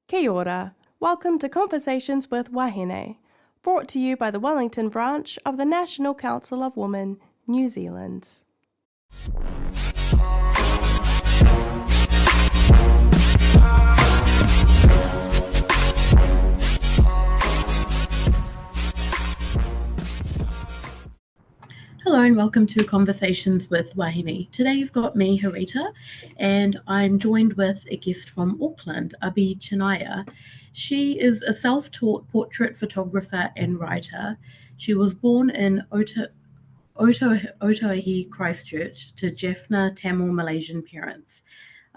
Kia ora. Welcome to Conversations with Wāhine, brought to you by the Wellington branch of the National Council of Women, New Zealand. Hello and welcome to Conversations with Wāhine. Today you've got me, Harita, and I'm joined with a guest from Auckland, Abhi Chinniah. She is a self-taught portrait photographer and writer. She was born in Ōtautahi Christchurch to Jaffna Tamil Malaysian parents.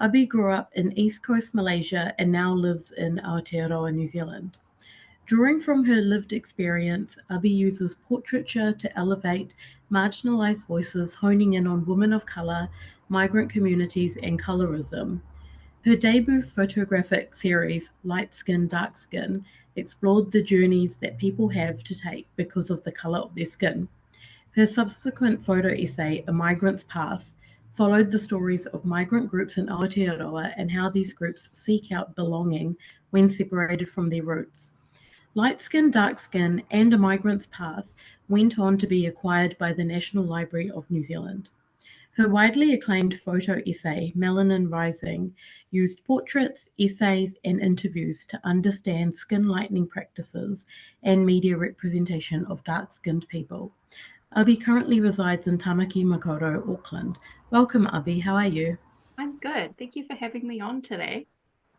Abhi grew up in East Coast Malaysia and now lives in Aotearoa, New Zealand. Drawing from her lived experience, Abhi uses portraiture to elevate marginalised voices, honing in on women of colour, migrant communities and colourism. Her debut photographic series, Light Skin, Dark Skin, explored the journeys that people have to take because of the colour of their skin. Her subsequent photo essay, A Migrant's Path, followed the stories of migrant groups in Aotearoa and how these groups seek out belonging when separated from their roots. Light Skin, Dark Skin and A Migrant's Path went on to be acquired by the National Library of New Zealand. Her widely acclaimed photo essay, Melanin Rising, used portraits, essays and interviews to understand skin lightening practices and media representation of dark-skinned people. Abhi currently resides in Tāmaki Makaurau, Auckland. Welcome, Abhi. How are you? I'm good. Thank you for having me on today.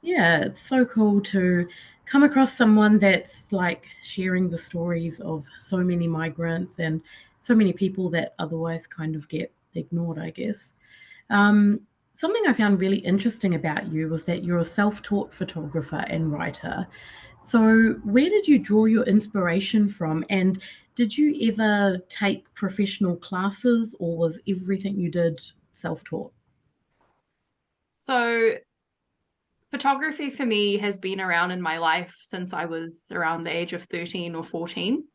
Yeah, it's so cool to come across someone that's like sharing the stories of so many migrants and so many people that otherwise kind of get ignored, I guess. Something I found really interesting about you was that you're a self-taught photographer and writer. So where did you draw your inspiration from? And did you ever take professional classes, or was everything you did self-taught? So photography for me has been around in my life since I was around the age of 13 or 14,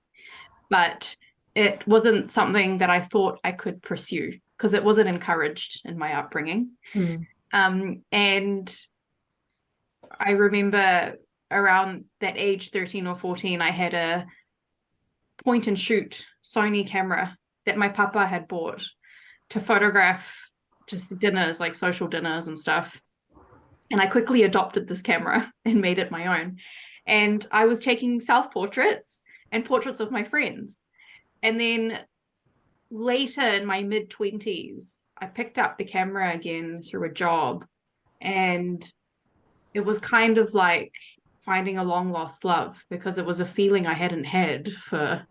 but it wasn't something that I thought I could pursue because it wasn't encouraged in my upbringing. And I remember around that age, 13 or 14, I had a point and shoot Sony camera that my papa had bought to photograph just dinners, like social dinners and stuff. And I quickly adopted this camera and made it my own. And I was taking self-portraits and portraits of my friends. And then later in my mid-20s, I picked up the camera again through a job. And it was kind of like finding a long-lost love, because it was a feeling I hadn't had for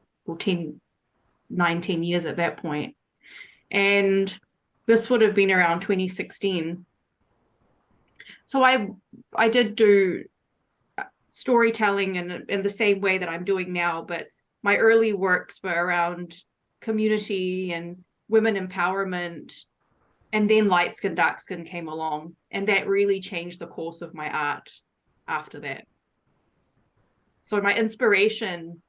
19 years at that point. And this would have been around 2016. So I did do storytelling in the same way that I'm doing now, but my early works were around community and women empowerment, and then Light Skin, Dark Skin came along, and that really changed the course of my art after that. So my inspiration,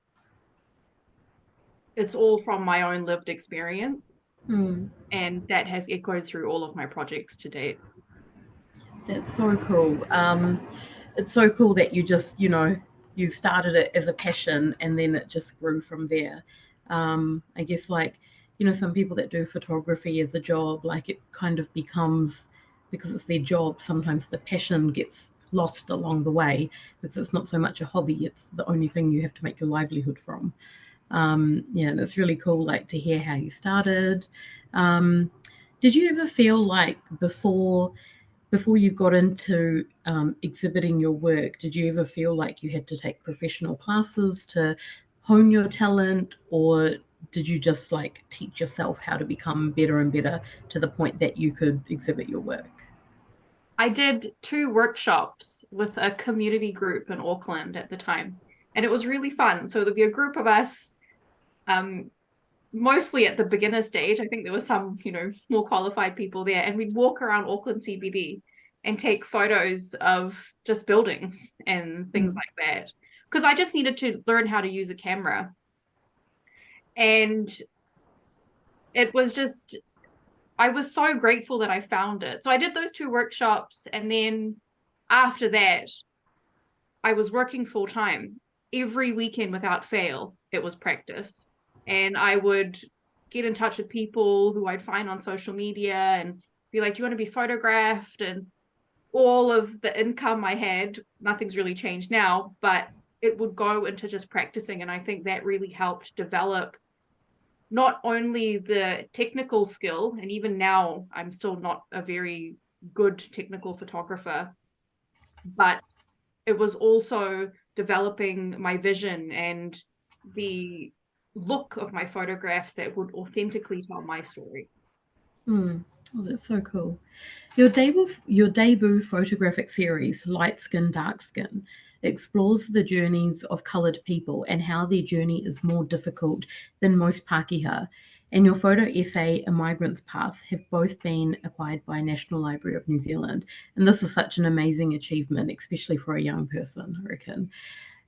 it's all from my own lived experience, and that has echoed through all of my projects to date. That's so cool. It's so cool that you just, you started it as a passion and then it just grew from there. I guess some people that do photography as a job, like it kind of becomes, because it's their job, sometimes the passion gets lost along the way because it's not so much a hobby, it's the only thing you have to make your livelihood from. And it's really cool to hear how you started. Did you ever feel like before you got into exhibiting your work, did you ever feel like you had to take professional classes to hone your talent, or did you just teach yourself how to become better and better to the point that you could exhibit your work? I did 2 workshops with a community group in Auckland at the time, and it was really fun. So there'd be a group of us, mostly at the beginner stage. I think there were some, more qualified people there, and we'd walk around Auckland CBD and take photos of just buildings and things like that, because I just needed to learn how to use a camera. And it was just, I was so grateful that I found it. So I did those 2 workshops, and then after that, I was working full time. Every weekend without fail, it was practice. And I would get in touch with people who I'd find on social media and be like, do you want to be photographed? And all of the income I had, nothing's really changed now, but it would go into just practicing. And I think that really helped develop not only the technical skill, and even now I'm still not a very good technical photographer, but it was also developing my vision and the look of my photographs that would authentically tell my story. Oh, that's so cool. Your debut photographic series, Light Skin, Dark Skin, explores the journeys of coloured people and how their journey is more difficult than most Pākehā. And your photo essay, A Migrant's Path, have both been acquired by National Library of New Zealand. And this is such an amazing achievement, especially for a young person, I reckon.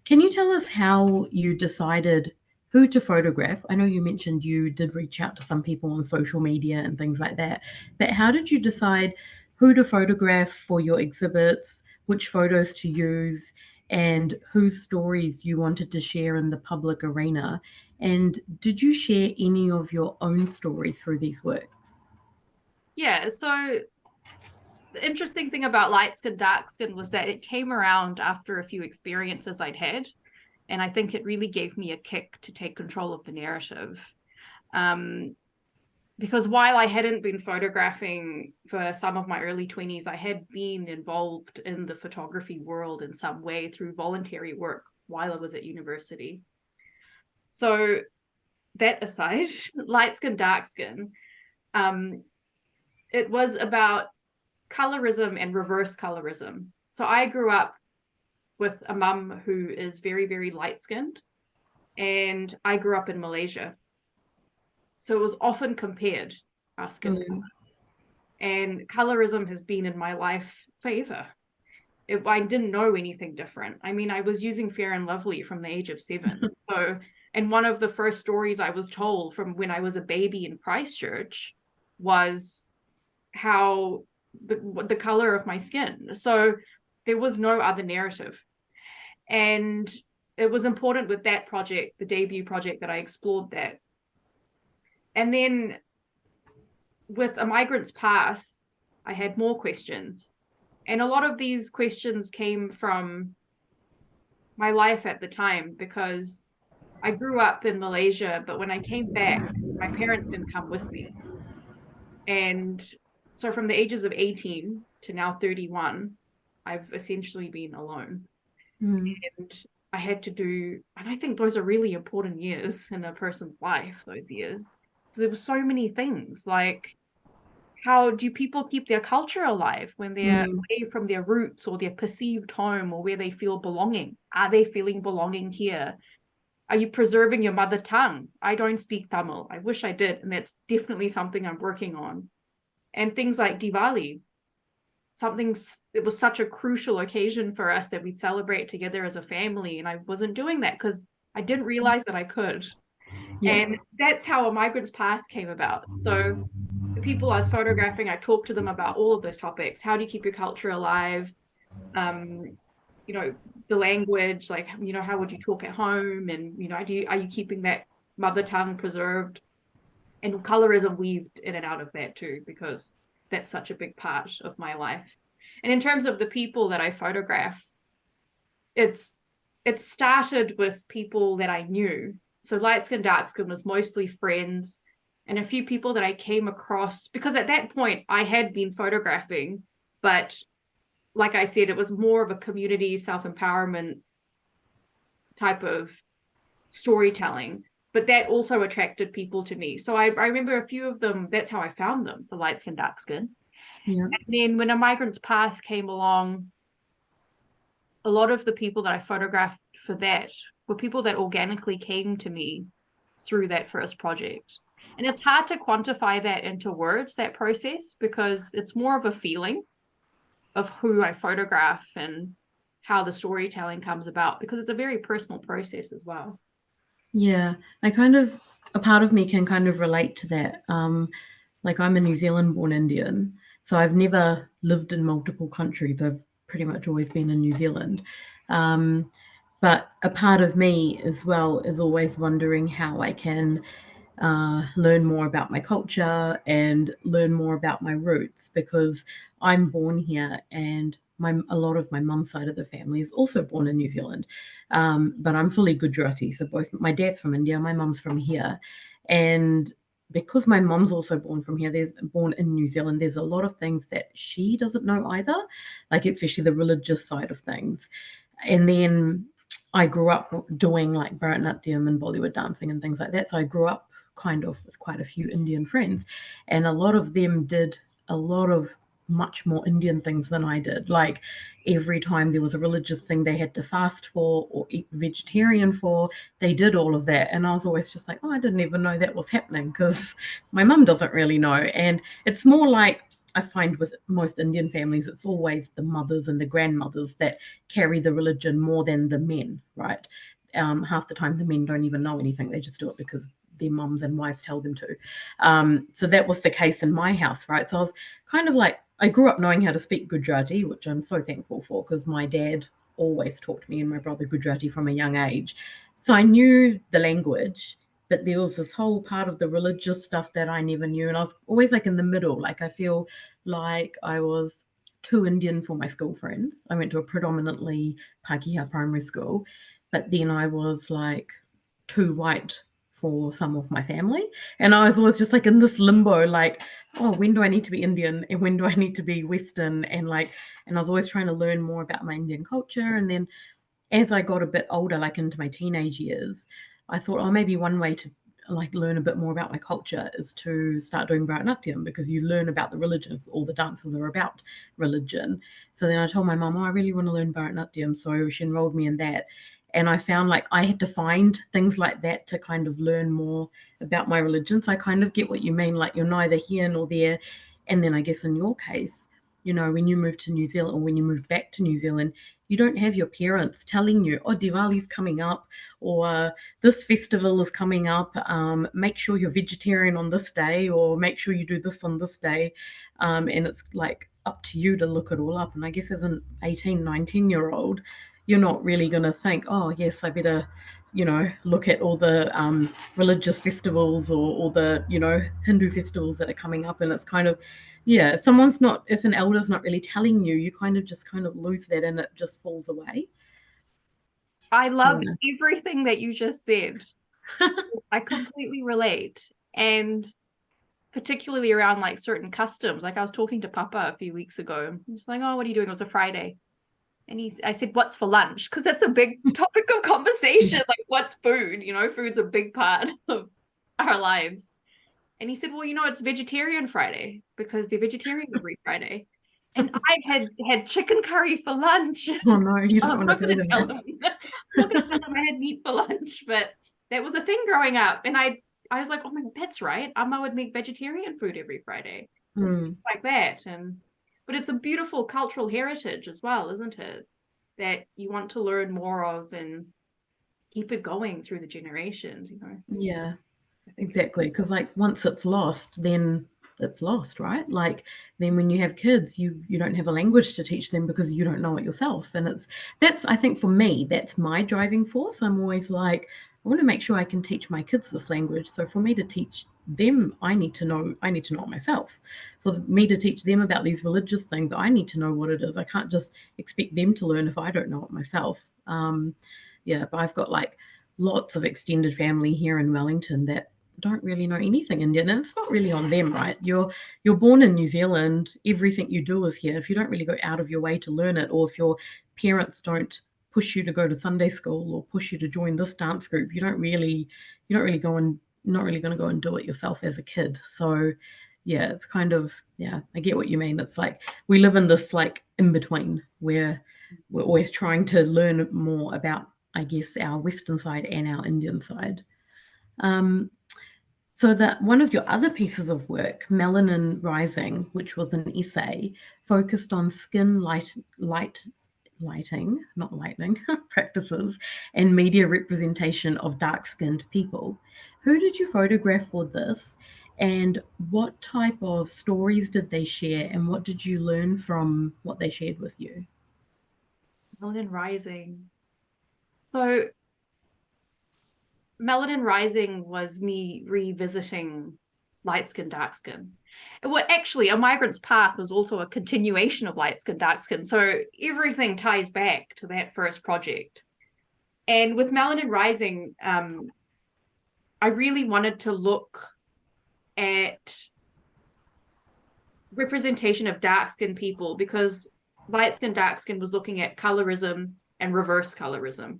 Can you tell us how you decided who to photograph? I know you mentioned you did reach out to some people on social media and things like that, but how did you decide who to photograph for your exhibits, which photos to use, and whose stories you wanted to share in the public arena? And did you share any of your own story through these works? Yeah, so the interesting thing about Light Skin, Dark Skin was that it came around after a few experiences I'd had. And I think it really gave me a kick to take control of the narrative. Because while I hadn't been photographing for some of my early 20s, I had been involved in the photography world in some way through voluntary work while I was at university. So that aside, Light Skin, Dark Skin, it was about colorism and reverse colorism. So I grew up with a mum who is very, very light-skinned, and I grew up in Malaysia. So it was often compared, our skin colors. And colorism has been in my life forever. I didn't know anything different. I mean, I was using Fair and Lovely from the age of 7. So, and one of the first stories I was told from when I was a baby in Christchurch was how the color of my skin. So there was no other narrative. And it was important with that project, the debut project, that I explored that. And then with A Migrant's Path, I had more questions. And a lot of these questions came from my life at the time, because I grew up in Malaysia, but when I came back, my parents didn't come with me. And so from the ages of 18 to now 31, I've essentially been alone. And I had to do, and I think those are really important years in a person's life, those years. So there were so many things, like, how do people keep their culture alive when they're away from their roots or their perceived home or where they feel belonging? Are they feeling belonging here? Are you preserving your mother tongue? I don't speak Tamil. I wish I did, and that's definitely something I'm working on. And things like Diwali, it was such a crucial occasion for us that we'd celebrate together as a family, and I wasn't doing that because I didn't realize that I could. And that's how A Migrant's Path came about. So the people I was photographing, I talked to them about all of those topics. How do you keep your culture alive? You know, the language, like, you know, how would you talk at home? And, you know, are you keeping that mother tongue preserved? And colorism weaved in and out of that too, because that's such a big part of my life. And in terms of the people that I photograph, it started with people that I knew. So Light Skin, Dark Skin was mostly friends and a few people that I came across, because at that point I had been photographing, but like I said, it was more of a community self-empowerment type of storytelling. But that also attracted people to me. So I remember a few of them, that's how I found them, the Light Skin, Dark Skin. And then when A Migrant's Path came along, a lot of the people that I photographed for that were people that organically came to me through that first project. And it's hard to quantify that into words, that process, because it's more of a feeling of who I photograph and how the storytelling comes about, because it's a very personal process as well. Yeah, a part of me can kind of relate to that. Like I'm a New Zealand born Indian, so I've never lived in multiple countries. I've pretty much always been in New Zealand. But a part of me as well is always wondering how I can learn more about my culture and learn more about my roots, because I'm born here and a lot of my mum's side of the family is also born in New Zealand. But I'm fully Gujarati. So both my dad's from India, my mum's from here. And because my mum's also born in New Zealand, there's a lot of things that she doesn't know either, like especially the religious side of things. And then I grew up doing like Bharatanatyam and Bollywood dancing and things like that. So I grew up kind of with quite a few Indian friends, and a lot of them did a lot of much more Indian things than I did. Like every time there was a religious thing they had to fast for or eat vegetarian for, they did all of that. And I was always just like, oh, I didn't even know that was happening, because my mum doesn't really know. And it's more like, I find with most Indian families, it's always the mothers and the grandmothers that carry the religion more than the men, right? Half the time the men don't even know anything. They just do it because their mums and wives tell them to. So that was the case in my house, right? So I was kind of like, I grew up knowing how to speak Gujarati, which I'm so thankful for, because my dad always taught me and my brother Gujarati from a young age. So I knew the language, but there was this whole part of the religious stuff that I never knew. And I was always like in the middle. Like I feel like I was too Indian for my school friends. I went to a predominantly Pākehā primary school, but then I was like too white for some of my family. And I was always just like in this limbo, like, oh, when do I need to be Indian and when do I need to be Western? And I was always trying to learn more about my Indian culture. And then as I got a bit older, like into my teenage years, I thought, oh, maybe one way to like learn a bit more about my culture is to start doing Bharatanatyam, because you learn about the religions. All the dances are about religion. So then I told my mum, oh, I really want to learn Bharatanatyam. So she enrolled me in that. And I found like I had to find things like that to kind of learn more about my religion. So I kind of get what you mean, like you're neither here nor there. And then I guess in your case, you know, when you moved to New Zealand or when you moved back to New Zealand, you don't have your parents telling you, oh, Diwali's coming up, or this festival is coming up. Make sure you're vegetarian on this day, or make sure you do this on this day. And it's like up to you to look it all up. And I guess as an 18, 19-year-old, you're not really going to think, oh, yes, I better, you know, look at all the religious festivals or all the, you know, Hindu festivals that are coming up. And it's kind of, yeah, if an elder's not really telling you, you kind of lose that and it just falls away. I love everything that you just said. I completely relate. And particularly around like certain customs. Like I was talking to Papa a few weeks ago. He's like, oh, what are you doing? It was a Friday. And I said, what's for lunch? Because that's a big topic of conversation. Like, what's food? You know, food's a big part of our lives. And he said, well, you know, it's vegetarian Friday because they're vegetarian every Friday. And I had chicken curry for lunch. Oh, no, you don't I'm want not to going to tell tell him. I'm not going to tell him I had meat for lunch. But that was a thing growing up. And I was like, oh, my, that's right. Amma would make vegetarian food every Friday. Like that. But it's a beautiful cultural heritage as well, isn't it? That you want to learn more of and keep it going through the generations, you know? Yeah, exactly. Because like once it's lost, then it's lost, right? Like then when you have kids, you don't have a language to teach them because you don't know it yourself. And that's I think for me, that's my driving force. I'm always like, I want to make sure I can teach my kids this language. So for me to teach them, I need to know it myself. For me to teach them about these religious things, I need to know what it is. I can't just expect them to learn if I don't know it myself. Yeah, but I've got like lots of extended family here in Wellington that don't really know anything Indian, and it's not really on them, right? You're born in New Zealand, everything you do is here. If you don't really go out of your way to learn it, or if your parents don't push you to go to Sunday school or push you to join this dance group, you're not really going to go and do it yourself as a kid. So yeah, it's kind of, yeah, I get what you mean. It's like we live in this like in between where we're always trying to learn more about, I guess, our Western side and our Indian side. So that one of your other pieces of work, Melanin Rising, which was an essay, focused on lighting, not lightning, practices and media representation of dark-skinned people. Who did you photograph for this, and what type of stories did they share, and what did you learn from what they shared with you? Melanin Rising. So Melanin Rising was me revisiting light skin, dark skin. Well, actually, A Migrant's Path was also a continuation of light skin, dark skin. So everything ties back to that first project. And with Melanin Rising, I really wanted to look at representation of dark skinned people, because light skin, dark skin was looking at colorism and reverse colorism.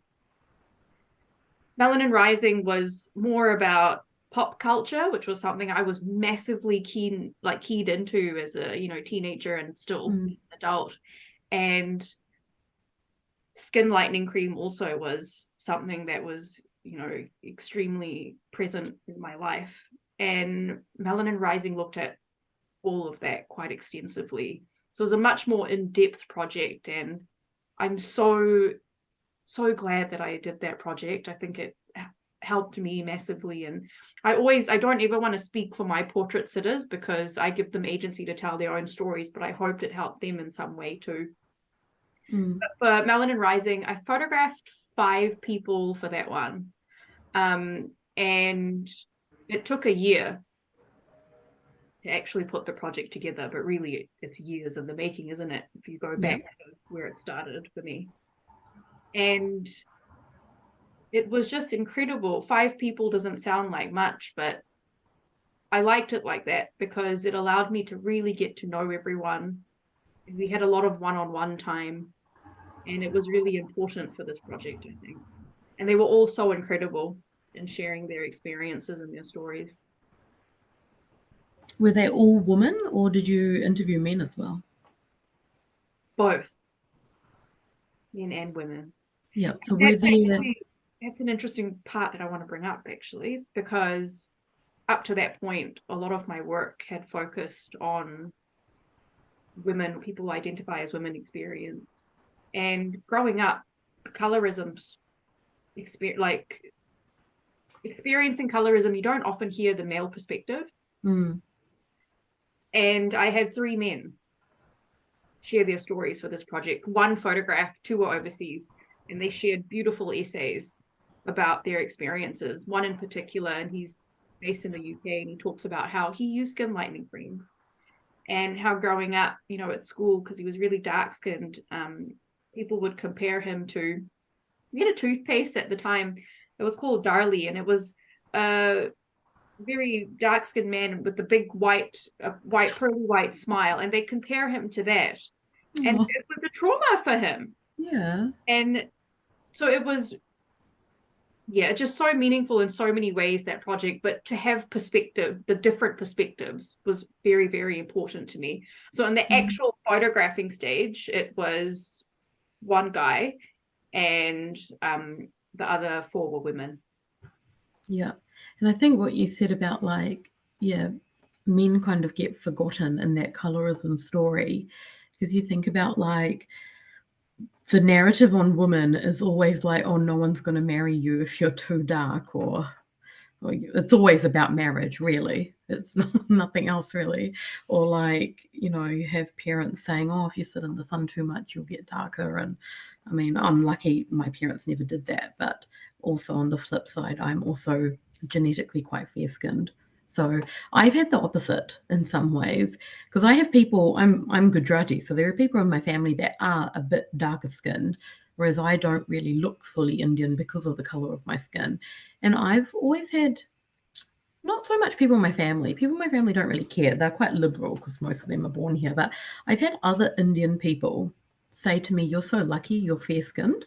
Melanin Rising was more about pop culture, which was something I was massively keyed into as a teenager and still an adult. And skin lightening cream also was something that was extremely present in my life. And Melanin Rising looked at all of that quite extensively. So it was a much more in-depth project, and I'm so glad that I did that project. I think it helped me massively. And I don't ever want to speak for my portrait sitters, because I give them agency to tell their own stories, but I hoped it helped them in some way too. But for Melanin Rising, I photographed 5 people for that one. And it took a year to actually put the project together, but really it's years in the making, isn't it? If you go back to where it started for me. And it was just incredible. 5 people doesn't sound like much, but I liked it like that because it allowed me to really get to know everyone. We had a lot of one-on-one time, and it was really important for this project, I think. And they were all so incredible in sharing their experiences and their stories. Were they all women, or did you interview men as well? Both. Men and women. Yeah. So were there... That's an interesting part that I want to bring up, actually, because up to that point, a lot of my work had focused on women, people identify as women experience. And growing up, colorism's experiencing colorism, you don't often hear the male perspective. And I had 3 men share their stories for this project. 1 photographed, 2 were overseas, and they shared beautiful essays about their experiences. 1 in particular, and he's based in the UK, and he talks about how he used skin lightening creams, and how growing up, at school, because he was really dark skinned, people would compare him to, we had a toothpaste at the time. It was called Darlie, and it was a very dark skinned man with the big pearly white smile, and they compare him to that. And it was a trauma for him. Yeah. And so it was, just so meaningful in so many ways, that project. But to have perspective, the different perspectives, was very, very important to me. So in the actual photographing stage, it was 1 guy, and the other 4 were women. Yeah. And I think what you said about men kind of get forgotten in that colorism story, because you think about the narrative on women is always like, oh, no one's going to marry you if you're too dark, or it's always about marriage, really. It's nothing else, really. Or you have parents saying, oh, if you sit in the sun too much, you'll get darker. And I mean, I'm lucky my parents never did that. But also on the flip side, I'm also genetically quite fair-skinned. So I've had the opposite in some ways, because I have people, I'm Gujarati, so there are people in my family that are a bit darker skinned, whereas I don't really look fully Indian because of the color of my skin. And I've always had not so much people in my family. People in my family don't really care. They're quite liberal because most of them are born here. But I've had other Indian people say to me, you're so lucky, you're fair-skinned.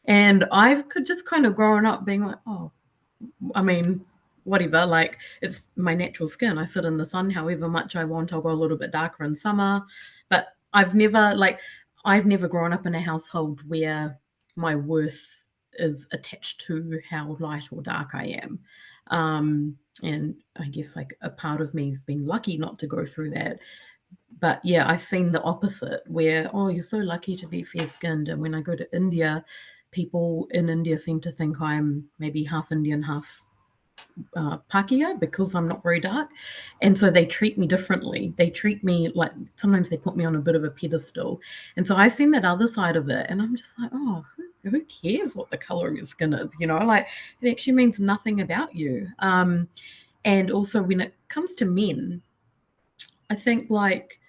And I've just kind of grown up being like, oh, I mean, whatever, it's my natural skin. I sit in the sun however much I want. I'll go a little bit darker in summer. But I've never grown up in a household where my worth is attached to how light or dark I am. And I guess a part of me has been lucky not to go through that. But yeah, I've seen the opposite where, oh, you're so lucky to be fair-skinned. And when I go to India, people in India seem to think I'm maybe half Indian, half Pakia because I'm not very dark. And so they treat me differently. They treat me like, sometimes they put me on a bit of a pedestal. And so I've seen that other side of it. And I'm just like, oh, who cares what the color of your skin is? You know, like it actually means nothing about you. And also when it comes to men, I think like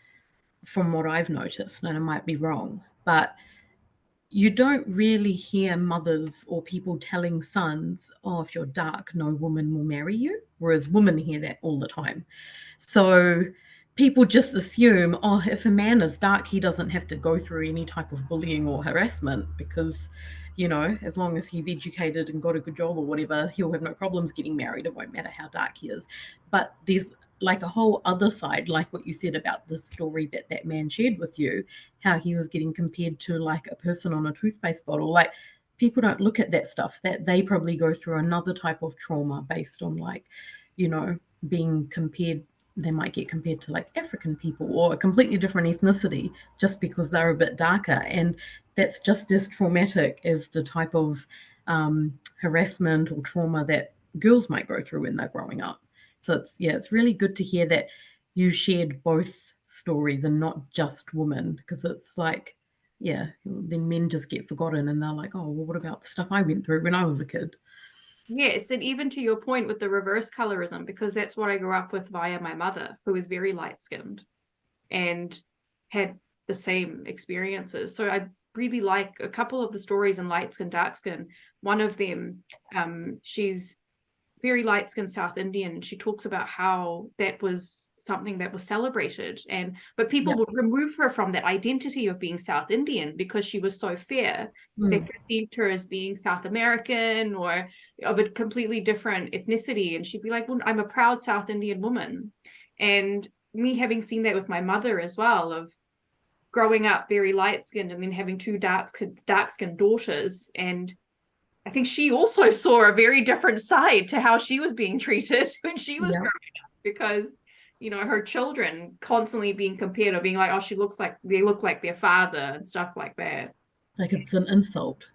from what I've noticed, and I might be wrong, but you don't really hear mothers or people telling sons, oh, if you're dark, no woman will marry you, whereas women hear that all the time. So people just assume, oh, if a man is dark, he doesn't have to go through any type of bullying or harassment because, you know, as long as he's educated and got a good job or whatever, he'll have no problems getting married. It won't matter how dark he is. But there's like a whole other side, like what you said about the story that that man shared with you, how he was getting compared to like a person on a toothpaste bottle. Like people don't look at that stuff, that they probably go through another type of trauma based on like, you know, being compared. They might get compared to like African people or a completely different ethnicity just because they're a bit darker. And that's just as traumatic as the type of harassment or trauma that girls might go through when they're growing up. So it's, yeah, it's really good to hear that you shared both stories and not just women, because it's like, yeah, then men just get forgotten and they're like, oh, well, what about the stuff I went through when I was a kid? Yes, and even to your point with the reverse colorism, because that's what I grew up with via my mother, who is very light-skinned and had the same experiences. So I really like a couple of the stories in light skin, dark skin. One of them, she's very light skinned South Indian. She talks about how that was something that was celebrated, but people would remove her from that identity of being South Indian because she was so fair. They perceived her as being South American or of a completely different ethnicity. And she'd be like, well, I'm a proud South Indian woman. And me having seen that with my mother as well, of growing up very light skinned and then having two dark skinned daughters. And I think she also saw a very different side to how she was being treated when she was growing up, because, you know, her children constantly being compared or being like, oh, they look like their father and stuff like that. Like it's an insult.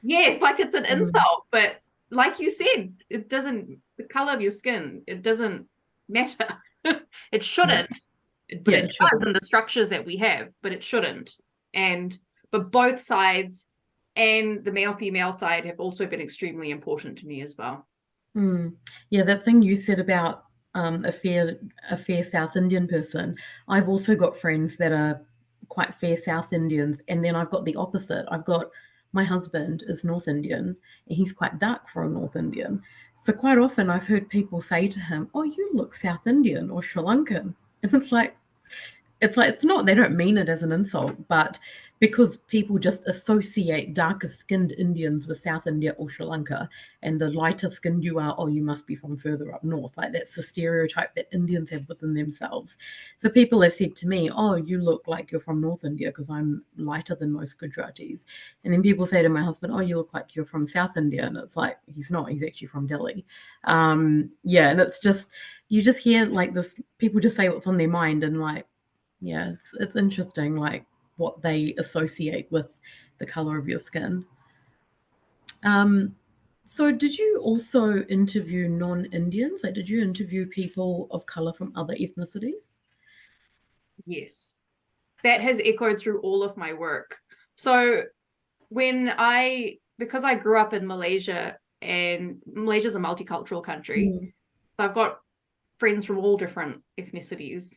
Yes, like it's an insult, but like you said, the color of your skin, it doesn't matter. It shouldn't, but it does in the structures that we have, but it shouldn't. But both sides and the male-female side have also been extremely important to me as well. Yeah, that thing you said about a fair South Indian person, I've also got friends that are quite fair South Indians, and then I've got the opposite. I've got my husband is North Indian, and he's quite dark for a North Indian. So quite often I've heard people say to him, "Oh, you look South Indian or Sri Lankan," and it's not, they don't mean it as an insult, but because people just associate darker skinned Indians with South India or Sri Lanka, and the lighter skinned you are, oh, you must be from further up north. Like that's the stereotype that Indians have within themselves. So people have said to me, oh, you look like you're from North India because I'm lighter than most Gujaratis. And then people say to my husband, oh, you look like you're from South India. And it's like, he's not, he's actually from Delhi. Yeah, and it's just, you just hear like this, people just say what's on their mind, and like, yeah, it's interesting, like what they associate with the color of your skin. So did you also interview non-Indians? Like, did you interview people of color from other ethnicities? Yes, that has echoed through all of my work. So because I grew up in Malaysia, and Malaysia's a multicultural country, so I've got friends from all different ethnicities.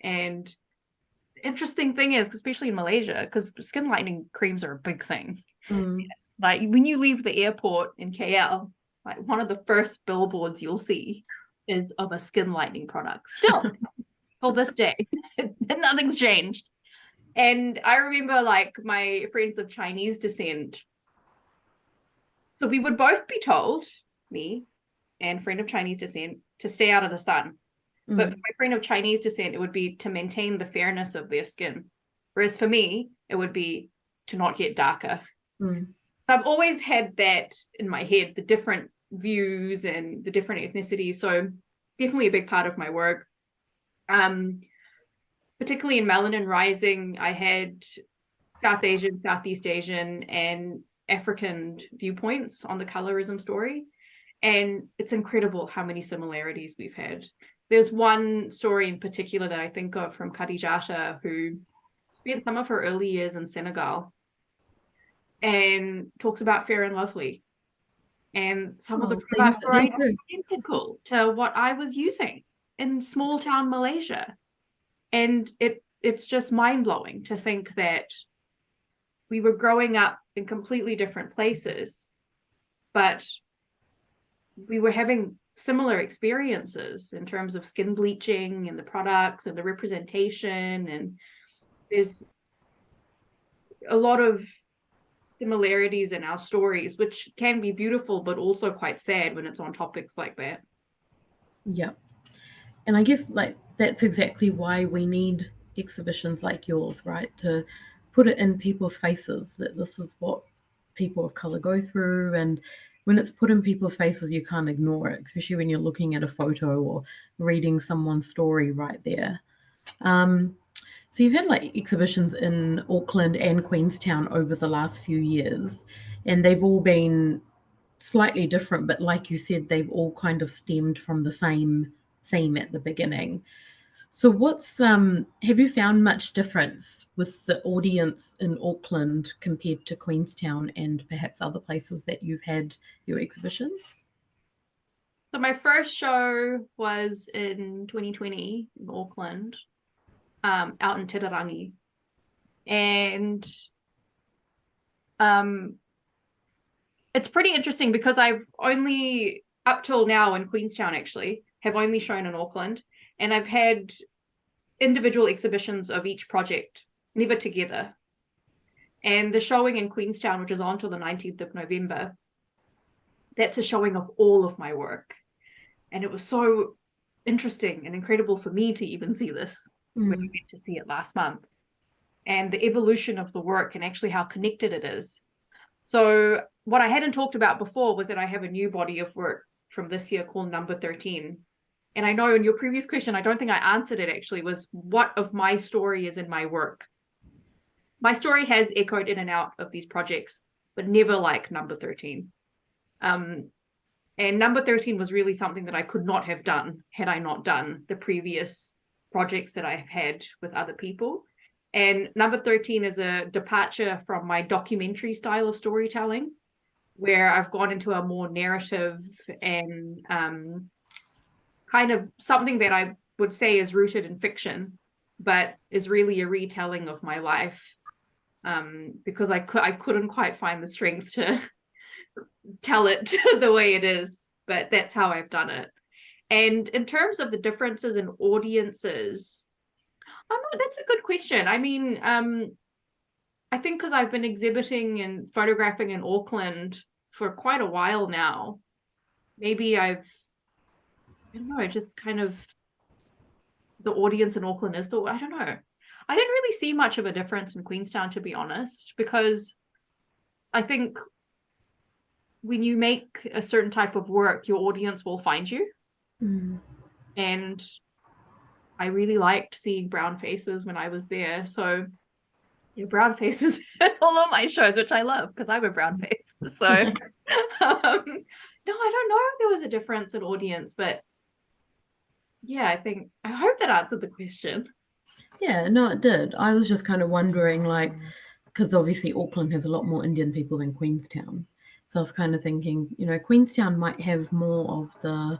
And interesting thing is, especially in Malaysia, because skin lightening creams are a big thing. Like when you leave the airport in KL, like one of the first billboards you'll see is of a skin lightening product. Still, till this day, nothing's changed. And I remember like my friends of Chinese descent. So we would both be told, me and friend of Chinese descent, to stay out of the sun. But for my friend of Chinese descent, it would be to maintain the fairness of their skin. Whereas for me, it would be to not get darker. So I've always had that in my head, the different views and the different ethnicities. So definitely a big part of my work. particularly in Melanin Rising, I had South Asian, Southeast Asian, and African viewpoints on the colorism story. And it's incredible how many similarities we've had. There's one story in particular that I think of from Khadijata, who spent some of her early years in Senegal and talks about Fair and Lovely. And some of the products are identical to what I was using in small town Malaysia. And it's just mind-blowing to think that we were growing up in completely different places, but we were having similar experiences in terms of skin bleaching and the products and the representation. And there's a lot of similarities in our stories, which can be beautiful, but also quite sad when it's on topics like that. Yeah. And I guess like that's exactly why we need exhibitions like yours, right? To put it in people's faces that this is what people of color go through. And when it's put in people's faces, you can't ignore it, especially when you're looking at a photo or reading someone's story right there. So you've had like exhibitions in Auckland and Queenstown over the last few years, and they've all been slightly different, but like you said, they've all kind of stemmed from the same theme at the beginning. So have you found much difference with the audience in Auckland compared to Queenstown and perhaps other places that you've had your exhibitions? So my first show was in 2020 in Auckland, out in Titirangi. And it's pretty interesting because I've only, up till now in Queenstown actually, have only shown in Auckland. And I've had individual exhibitions of each project, never together. And the showing in Queenstown, which is on till the 19th of November, that's a showing of all of my work. And it was so interesting and incredible for me to even see this when I went to see it last month. And the evolution of the work and actually how connected it is. So what I hadn't talked about before was that I have a new body of work from this year called Number 13. And I know in your previous question, I don't think I answered it actually, was what of my story is in my work? My story has echoed in and out of these projects, but never like Number 13. And Number 13 was really something that I could not have done had I not done the previous projects that I've had with other people. And Number 13 is a departure from my documentary style of storytelling, where I've gone into a more narrative and kind of something that I would say is rooted in fiction, but is really a retelling of my life, because I couldn't quite find the strength to tell it the way it is, but that's how I've done it. And in terms of the differences in audiences, that's a good question. I mean, I think because I've been exhibiting and photographing in Auckland for quite a while now, maybe I don't know, just kind of the audience in Auckland is I don't know. I didn't really see much of a difference in Queenstown, to be honest, because I think when you make a certain type of work, your audience will find you. And I really liked seeing brown faces when I was there. So brown faces in all of my shows, which I love because I'm a brown face. So no, I don't know if there was a difference in audience, but yeah, I hope that answered the question. Yeah, no, it did. I was just kind of wondering, like, because obviously Auckland has a lot more Indian people than Queenstown. So I was kind of thinking, Queenstown might have more of the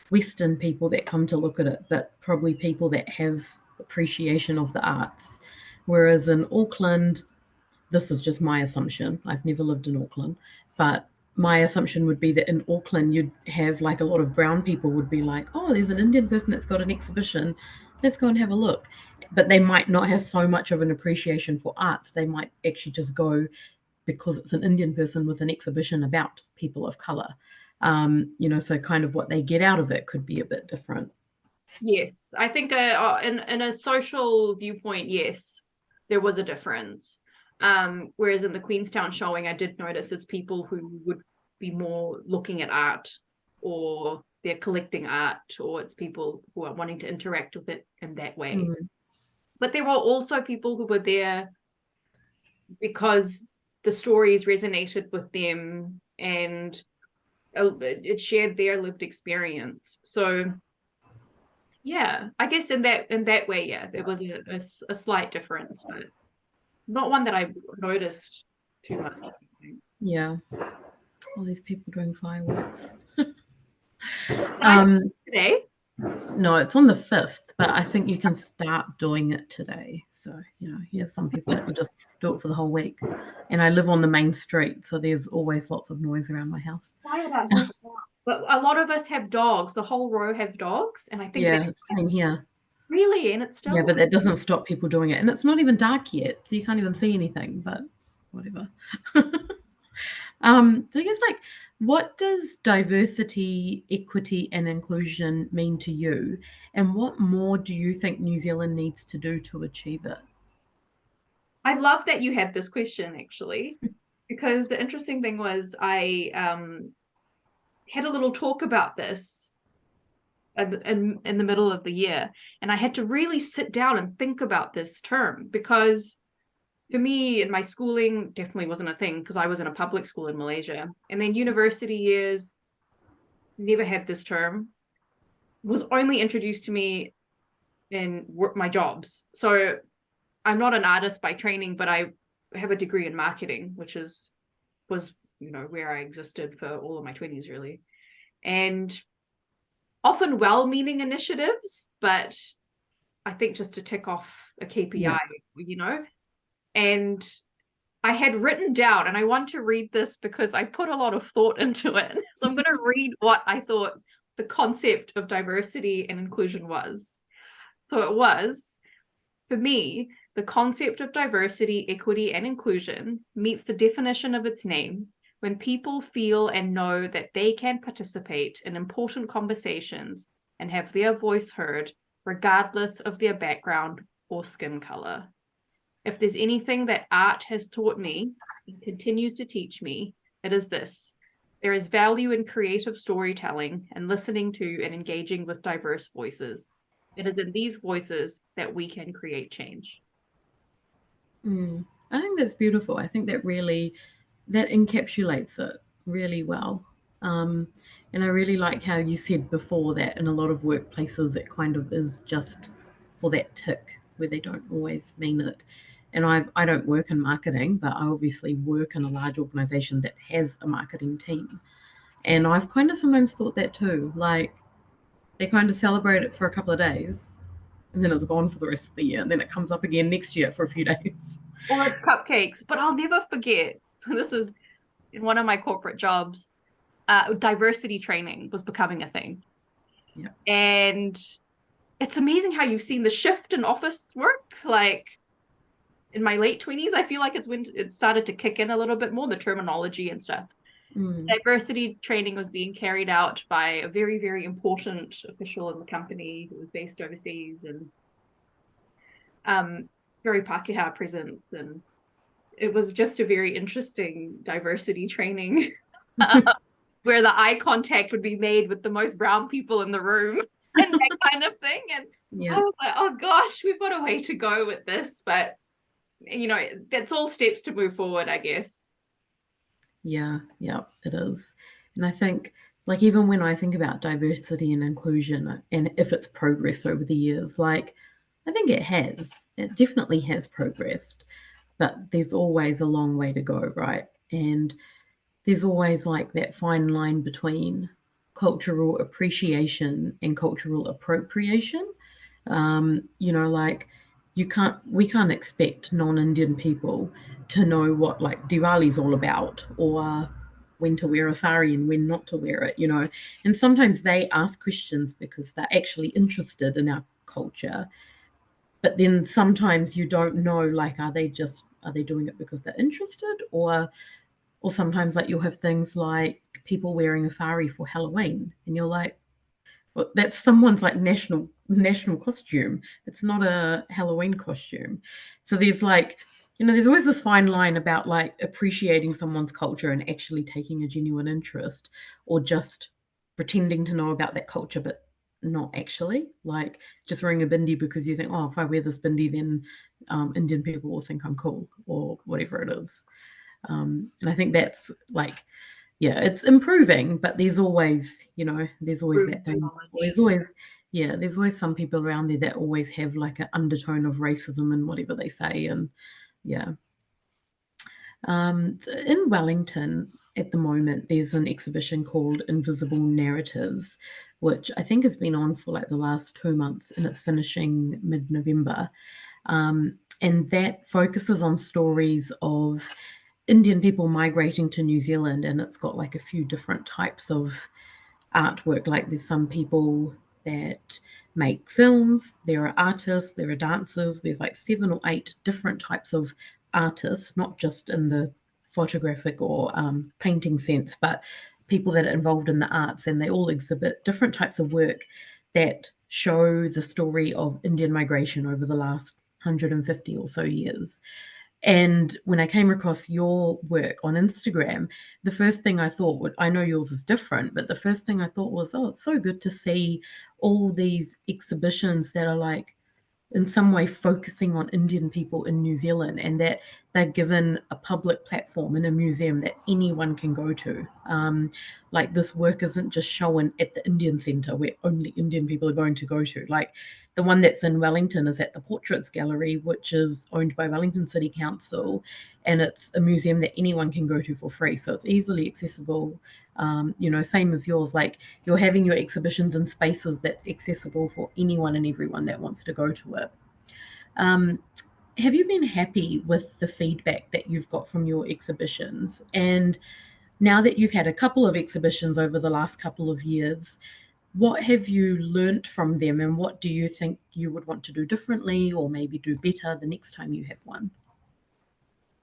Western people that come to look at it, but probably people that have appreciation of the arts. Whereas in Auckland, this is just my assumption. I've never lived in Auckland, but my assumption would be that in Auckland, you'd have like a lot of brown people would be like, oh, there's an Indian person that's got an exhibition. Let's go and have a look. But they might not have so much of an appreciation for arts. They might actually just go because it's an Indian person with an exhibition about people of color. So kind of what they get out of it could be a bit different. Yes, I think in a social viewpoint, yes, there was a difference. Whereas in the Queenstown showing, I did notice it's people who would be more looking at art, or they're collecting art, or it's people who are wanting to interact with it in that way. But there were also people who were there because the stories resonated with them and it shared their lived experience. So yeah, I guess in that way, yeah, there was a slight difference, but not one that I noticed too much. Yeah. All these people doing fireworks. Today? No, it's on the 5th, but I think you can start doing it today. So, you have some people that will just do it for the whole week. And I live on the main street, so there's always lots of noise around my house. But a lot of us have dogs. The whole row have dogs, and I think same here. Really, and it's still but that doesn't stop people doing it, and it's not even dark yet, so you can't even see anything. But whatever. So I guess, what does diversity, equity, and inclusion mean to you, and what more do you think New Zealand needs to do to achieve it? I love that you had this question, actually, because the interesting thing was I had a little talk about this in the middle of the year, and I had to really sit down and think about this term, because for me, in my schooling, definitely wasn't a thing because I was in a public school in Malaysia. And then university years, never had this term, was only introduced to me in my jobs. So I'm not an artist by training, but I have a degree in marketing, which was where I existed for all of my 20s, really. And often well-meaning initiatives, but I think just to tick off a KPI, and I had written down, and I want to read this because I put a lot of thought into it. So I'm going to read what I thought the concept of diversity and inclusion was. So it was, for me, the concept of diversity, equity, and inclusion meets the definition of its name when people feel and know that they can participate in important conversations and have their voice heard, regardless of their background or skin color. If there's anything that art has taught me and continues to teach me, it is this. There is value in creative storytelling and listening to and engaging with diverse voices. It is in these voices that we can create change. I think that's beautiful. I think that encapsulates it really well. And I really like how you said before that in a lot of workplaces it kind of is just for that tick where they don't always mean it. And I don't work in marketing, but I obviously work in a large organization that has a marketing team. And I've kind of sometimes thought that too. Like, they kind of celebrate it for a couple of days, and then it's gone for the rest of the year, and then it comes up again next year for a few days. Or it's cupcakes. But I'll never forget. So this was in one of my corporate jobs. Diversity training was becoming a thing. Yeah. And it's amazing how you've seen the shift in office work. Like, in my late 20s, I feel like it's when it started to kick in a little bit more, the terminology and stuff. Diversity training was being carried out by a very, very important official in the company who was based overseas, and very Pākehā presence. And it was just a very interesting diversity training where the eye contact would be made with the most brown people in the room and that kind of thing. And I was like, oh gosh, we've got a way to go with this. But that's all steps to move forward, I guess. Yeah, it is. And I think, even when I think about diversity and inclusion and if it's progressed over the years, I think it definitely has progressed, but there's always a long way to go, right? And there's always that fine line between cultural appreciation and cultural appropriation. We can't expect non-Indian people to know what Diwali's all about, or when to wear a sari and when not to wear it, And sometimes they ask questions because they're actually interested in our culture. But then sometimes you don't know, are they doing it because they're interested, or sometimes you'll have things like people wearing a sari for Halloween, and you're like, well, that's someone's national costume. It's not a Halloween costume. So there's there's always this fine line about appreciating someone's culture and actually taking a genuine interest, or just pretending to know about that culture but not actually. Like just wearing a bindi because you think, oh, if I wear this bindi, then Indian people will think I'm cool or whatever it is. And I think that's like, yeah, it's improving, but there's always, there's always that thing. There's always some people around there that always have like an undertone of racism in whatever they say. And yeah. In Wellington at the moment, there's an exhibition called Invisible Narratives, which I think has been on for like the last 2 months, and it's finishing mid-November. And that focuses on stories of Indian people migrating to New Zealand, and it's got like a few different types of artwork. Like there's some people that make films, there are artists, there are dancers, there's like 7 or 8 different types of artists, not just in the photographic or painting sense, but people that are involved in the arts, and they all exhibit different types of work that show the story of Indian migration over the last 150 or so years. And when I came across your work on Instagram, the first thing I thought, I know yours is different, but the first thing I thought was, oh, it's so good to see all these exhibitions that are like in some way focusing on Indian people in New Zealand, and that they're given a public platform in a museum that anyone can go to. Like this work isn't just shown at the Indian Centre where only Indian people are going to go to. Like the one that's in Wellington is at the Portraits Gallery, which is owned by Wellington City Council, and it's a museum that anyone can go to for free. So it's easily accessible. Same as yours, like you're having your exhibitions in spaces that's accessible for anyone and everyone that wants to go to it. Have you been happy with the feedback that you've got from your exhibitions? And now that you've had a couple of exhibitions over the last couple of years, what have you learnt from them, and what do you think you would want to do differently or maybe do better the next time you have one?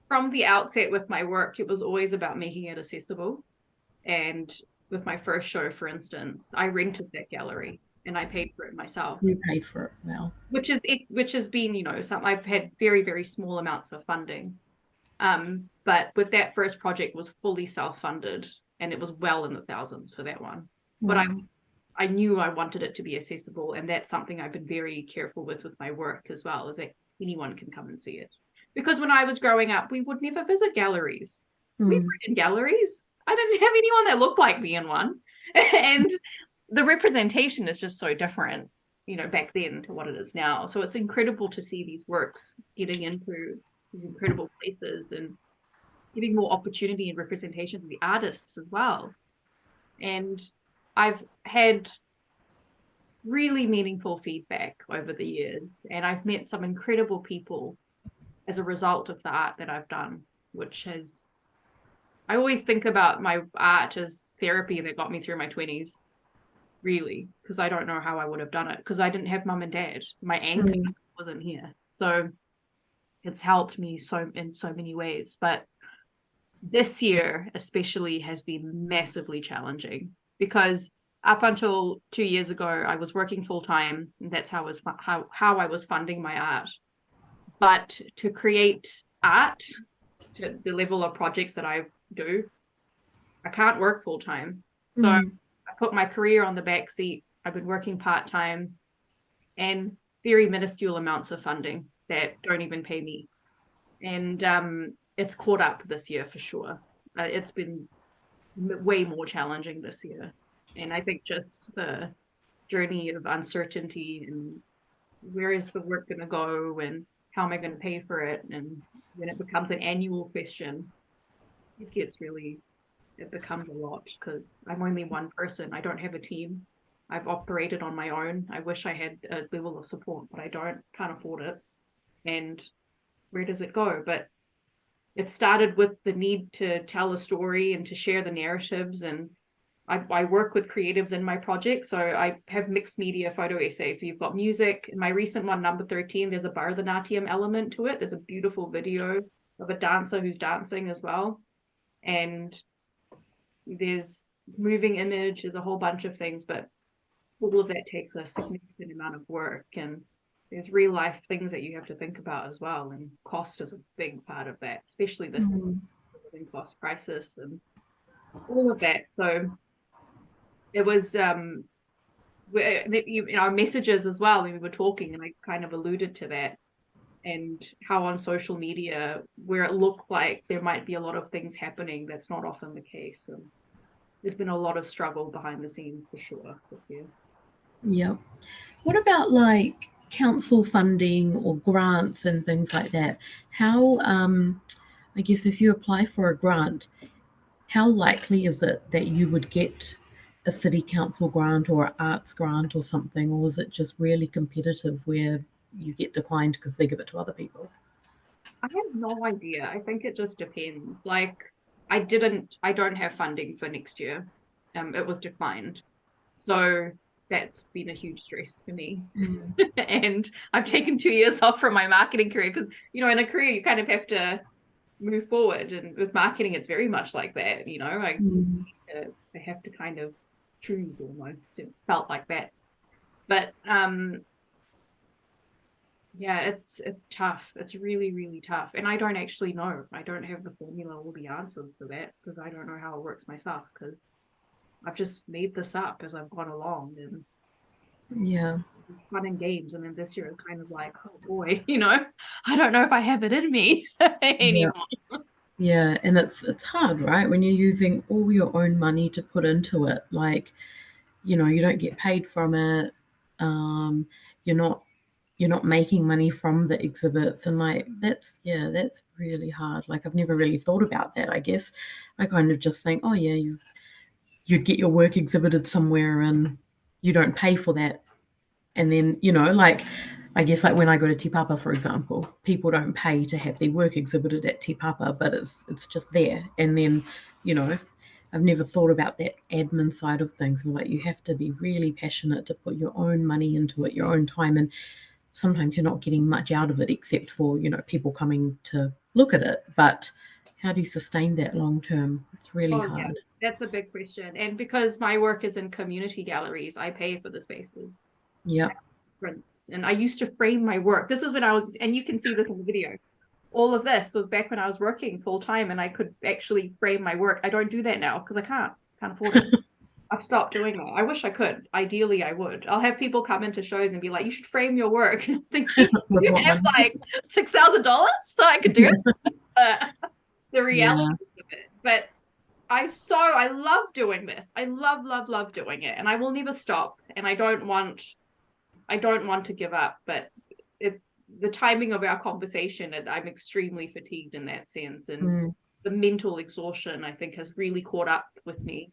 From the outset with my work, it was always about making it accessible. And with my first show, for instance, I rented that gallery and I paid for it myself. You paid for it, well. Which has been, I've had very, very small amounts of funding. But with that first project was fully self-funded, and it was well in the thousands for that one. But I knew I wanted it to be accessible, and that's something I've been very careful with my work as well, is that anyone can come and see it. Because when I was growing up, we would never visit galleries. We were in galleries. I didn't have anyone that looked like me in one. And the representation is just so different, back then to what it is now. So it's incredible to see these works getting into these incredible places and giving more opportunity and representation to the artists as well. And I've had really meaningful feedback over the years, and I've met some incredible people as a result of the art that I've done, I always think about my art as therapy that got me through my 20s, really, because I don't know how I would have done it, because I didn't have mum and dad. My anchor wasn't here. So it's helped me in so many ways. But this year especially has been massively challenging, because up until 2 years ago, I was working full time. And that's how I was funding my art. But to create art to the level of projects that I do, I can't work full time. So I put my career on the back seat. I've been working part time, and very minuscule amounts of funding that don't even pay me. And it's caught up this year for sure. It's been way more challenging this year. And I think just the journey of uncertainty and where is the work going to go and how am I going to pay for it? And when it becomes an annual question, it becomes a lot, because I'm only one person. I don't have a team. I've operated on my own. I wish I had a level of support, but I can't afford it. And where does it go? But it started with the need to tell a story and to share the narratives. And I work with creatives in my project. So I have mixed media photo essays. So you've got music. In my recent one, number 13, there's a Bharatanatyam element to it. There's a beautiful video of a dancer who's dancing as well. And there's moving image, there's a whole bunch of things, but all of that takes a significant amount of work. And there's real life things that you have to think about as well. And cost is a big part of that, especially this living cost crisis and all of that. So it was in our messages as well when we were talking, and I kind of alluded to that, and how on social media where it looks like there might be a lot of things happening, that's not often the case. And there's been a lot of struggle behind the scenes for sure this year. Yeah. What about like council funding or grants and things like that? How, I guess if you apply for a grant, how likely is it that you would get a city council grant or an arts grant or something, or is it just really competitive where you get declined because they give it to other people? I have no idea. I think it just depends. Like I don't have funding for next year. It was declined. So that's been a huge stress for me. And I've taken 2 years off from my marketing career because, in a career you kind of have to move forward. And with marketing, it's very much like that, like they have to kind of choose almost. It's felt like that. But yeah, it's tough. It's really, really tough. And I don't actually know. I don't have the formula or the answers for that because I don't know how it works myself, because I've just made this up as I've gone along, and Yeah. it's fun and games. And then this year it's kind of like, oh boy, I don't know if I have it in me anymore. Yeah, and it's hard, right? When you're using all your own money to put into it, like, you don't get paid from it. Um, you're not making money from the exhibits, and like that's really hard. Like I've never really thought about that. I guess I kind of just think, oh yeah, you get your work exhibited somewhere and you don't pay for that. And then, like, I guess like when I go to Te Papa, for example, people don't pay to have their work exhibited at Te Papa, but it's just there. And then, I've never thought about that admin side of things. Where like you have to be really passionate to put your own money into it, your own time, and sometimes you're not getting much out of it except for, people coming to look at it. But how do you sustain that long term? It's really hard. Yeah, that's a big question. And because my work is in community galleries, I pay for the spaces. Yeah. And I used to frame my work. This was when I was, and you can see this in the video. All of this was back when I was working full time and I could actually frame my work. I don't do that now because I can't afford it. I've stopped doing that. I wish I could. Ideally, I would. I'll have people come into shows and be like, "You should frame your work." Thinking you have like $6,000, so I could do it. The reality of it. But I love doing this. I love doing it, and I will never stop. And I don't want to give up. But the timing of our conversation, and I'm extremely fatigued in that sense, and the mental exhaustion, I think, has really caught up with me.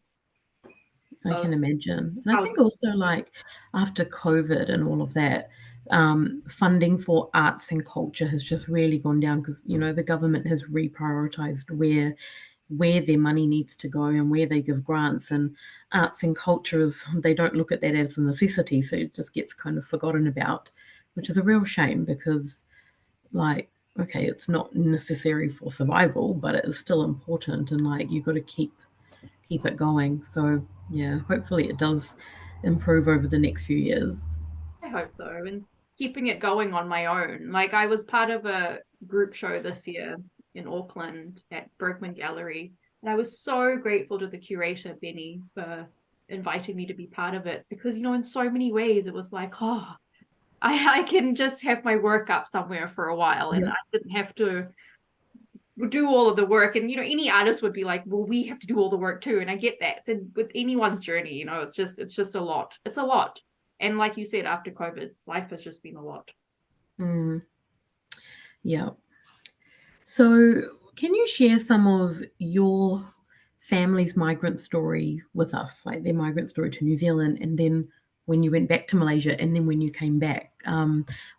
I can imagine. And I think also like after COVID and all of that, funding for arts and culture has just really gone down because, the government has reprioritized where their money needs to go and where they give grants, and arts and cultures, they don't look at that as a necessity. So it just gets kind of forgotten about, which is a real shame because like, okay, it's not necessary for survival, but it is still important. And like, you've got to keep it going. So yeah, hopefully it does improve over the next few years. I hope so. And keeping it going on my own. Like I was part of a group show this year in Auckland at Bergman Gallery. And I was so grateful to the curator, Benny, for inviting me to be part of it. Because, in so many ways it was like, oh, I can just have my work up somewhere for a while. And I didn't have to do all of the work. And any artist would be like, well, we have to do all the work too, and I get that. And with anyone's journey, it's just a lot. It's a lot. And like you said, after COVID, life has just been a lot. Yeah. So can you share some of your family's migrant story with us, like their migrant story to New Zealand, and then when you went back to Malaysia, and then when you came back,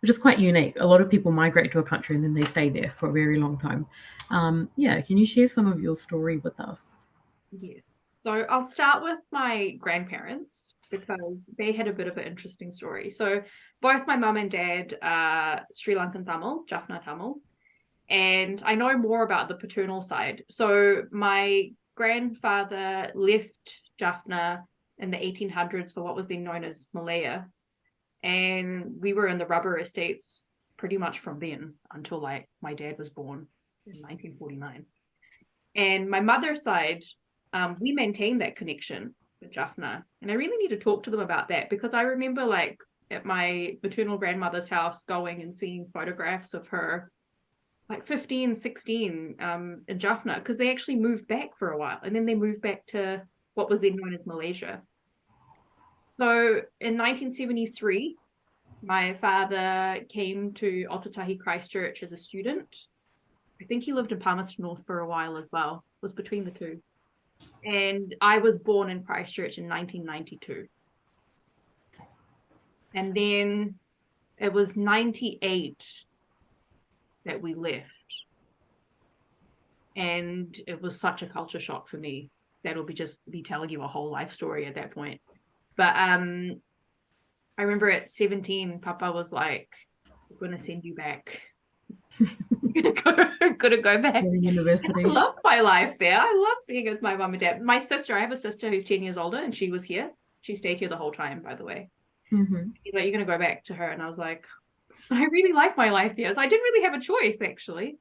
which is quite unique. A lot of people migrate to a country and then they stay there for a very long time. Can you share some of your story with us? Yes. So I'll start with my grandparents because they had a bit of an interesting story. So both my mum and dad are Sri Lankan Tamil, Jaffna Tamil, and I know more about the paternal side. So my grandfather left Jaffna in the 1800s for what was then known as Malaya. And we were in the rubber estates pretty much from then until like my dad was born in 1949. And my mother's side, we maintained that connection for Jaffna. And I really need to talk to them about that, because I remember like at my maternal grandmother's house going and seeing photographs of her like 15, 16 in Jaffna, because they actually moved back for a while, and then they moved back to what was then known as Malaysia. So in 1973, my father came to Ōtautahi Christchurch as a student. I think he lived in Palmerston North for a while as well. It was between the two. And I was born in Christchurch in 1992. And then it was 98 that we left. And it was such a culture shock for me. That'll be telling you a whole life story at that point. But I remember at 17, Papa was like, "We're going to send you back." Gonna go back to university. I love my life there. I love being with my mum and dad. My sister, I have a sister who's 10 years older, and she was here. She stayed here the whole time, by the way. Mm-hmm. He's like, "You're gonna go back to her," and I was like, "I really like my life here." So I didn't really have a choice, actually.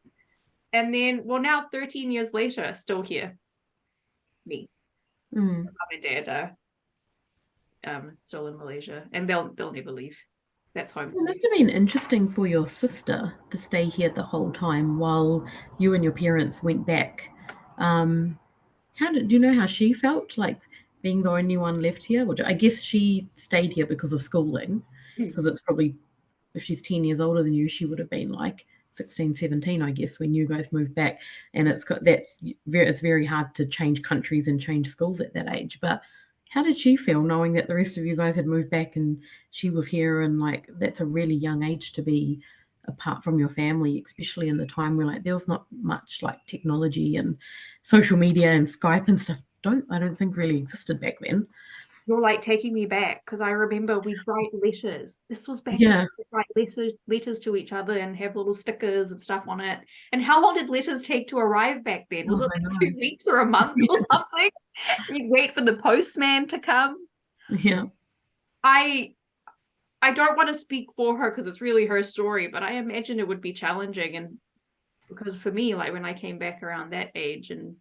And then, well, now 13 years later, still here. Me, mum and dad are still in Malaysia, and they'll never leave. That's home. It must have been interesting for your sister to stay here the whole time while you and your parents went back. Do you know how she felt, like being the only one left here? Which I guess she stayed here because of schooling, because it's probably, if she's 10 years older than you, she would have been like 16, 17, I guess, when you guys moved back. And it's very hard to change countries and change schools at that age. But how did she feel knowing that the rest of you guys had moved back and she was here? And like, that's a really young age to be apart from your family, especially in the time where like there was not much like technology and social media and Skype and stuff. I don't think really existed back then. You're like taking me back, because I remember we'd write letters. This was back Yeah. when we'd write letters to each other and have little stickers and stuff on it. And how long did letters take to arrive back then? Was it like 2 weeks or a month or something? You'd wait for the postman to come. Yeah. I don't want to speak for her because it's really her story, but I imagine it would be challenging. And because for me, like when I came back around that age and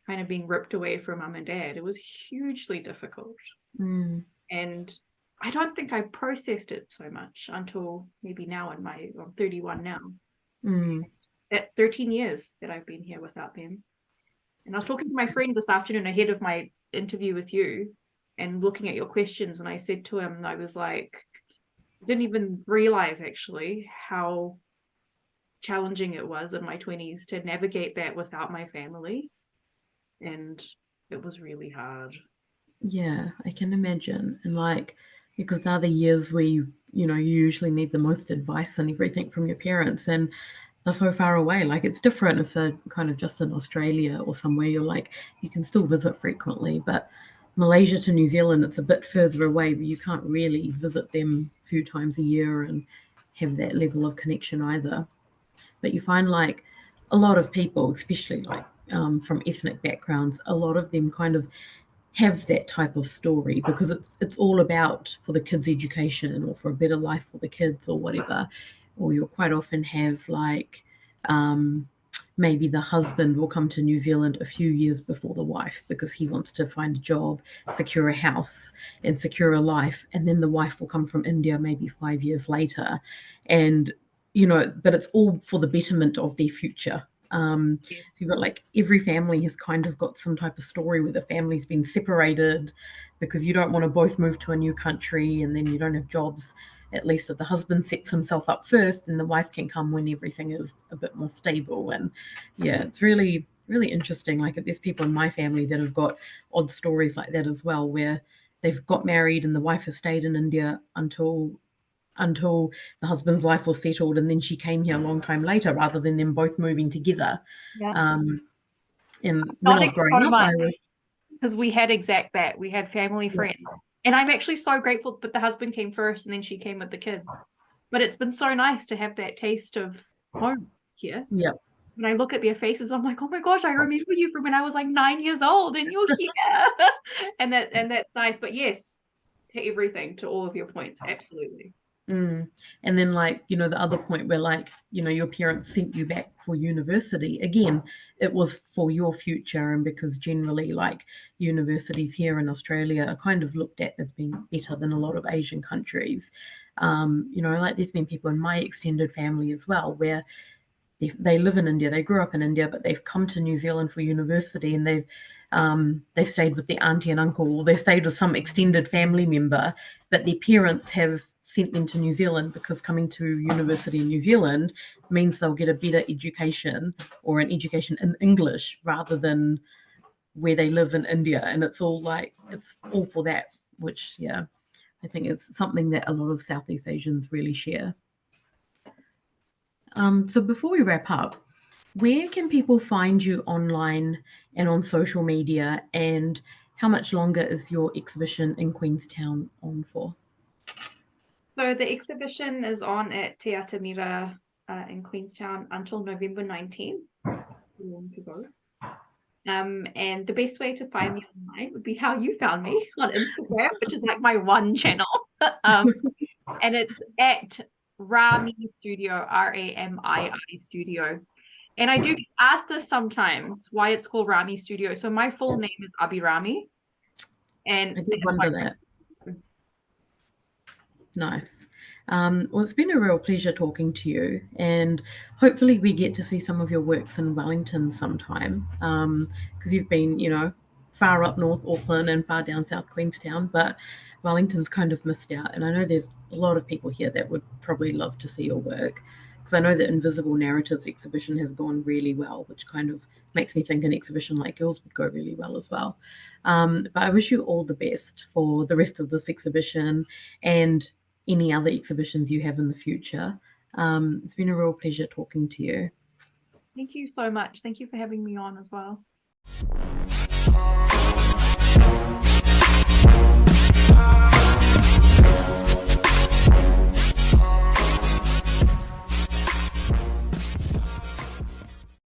kind of being ripped away from mum and dad, it was hugely difficult. And I don't think I processed it so much until maybe now I'm 31 now. That 13 years that I've been here without them. And I was talking to my friend this afternoon ahead of my interview with you and looking at your questions, and I said to him, I was like, I didn't even realize actually how challenging it was in my 20s to navigate that without my family. And it was really hard. Yeah, I can imagine. And like, because they're the years where you usually need the most advice and everything from your parents, and they're so far away. Like, it's different if they're kind of just in Australia or somewhere, you're like, you can still visit frequently, but Malaysia to New Zealand, it's a bit further away, but you can't really visit them a few times a year and have that level of connection either. But you find like a lot of people, especially like from ethnic backgrounds, a lot of them kind of have that type of story because it's all about for the kids' education or for a better life for the kids or whatever. Or you'll quite often have like maybe the husband will come to New Zealand a few years before the wife because he wants to find a job, secure a house and secure a life. And then the wife will come from India maybe 5 years later. And, but it's all for the betterment of their future. So you've got like every family has kind of got some type of story where the family's been separated because you don't want to both move to a new country and then you don't have jobs. At least if the husband sets himself up first, then the wife can come when everything is a bit more stable. And yeah, it's really, really interesting. Like there's people in my family that have got odd stories like that as well, where they've got married and the wife has stayed in India until the husband's life was settled, and then she came here a long time later rather than them both moving together. Yeah. And when I was growing up, because we had exact that. We had family friends. And I'm actually so grateful that the husband came first and then she came with the kids. But it's been so nice to have that taste of home here. Yeah. When I look at their faces, I'm like, oh my gosh, I remember you from when I was like 9 years old and you're here. and that's nice. But yes, to everything, to all of your points, absolutely. And then, like, you know, the other point where, like, you know, your parents sent you back for university, again, it was for your future, and because generally, like, universities here in Australia are kind of looked at as being better than a lot of Asian countries. You know, like, there's been people in my extended family as well where they live in India, they grew up in India, but they've come to New Zealand for university, and they've stayed with their auntie and uncle, or they've stayed with some extended family member, but their parents have sent them to New Zealand because coming to university in New Zealand means they'll get a better education, or an education in English rather than where they live in India. And it's all for that, which, yeah, I think it's something that a lot of Southeast Asians really share. So before we wrap up, where can people find you online and on social media, and how much longer is your exhibition in Queenstown on for? So the exhibition is on at Te Atamira in Queenstown until November 19th. To go. And the best way to find me online would be how you found me on Instagram, which is like my one channel. And it's at Ramii Studio, Ramii Studio. And I do get asked this sometimes, why it's called Ramii Studio. So my full name is Abhi Ramii. And I did wonder that. Nice. Well, it's been a real pleasure talking to you, and hopefully we get to see some of your works in Wellington sometime, because you've been, you know, far up north Auckland and far down south Queenstown, but Wellington's kind of missed out. And I know there's a lot of people here that would probably love to see your work, because I know the Invisible Narratives exhibition has gone really well, which kind of makes me think an exhibition like yours would go really well as well. But I wish you all the best for the rest of this exhibition and any other exhibitions you have in the future. It's been a real pleasure talking to you. Thank you so much. Thank you for having me on as well.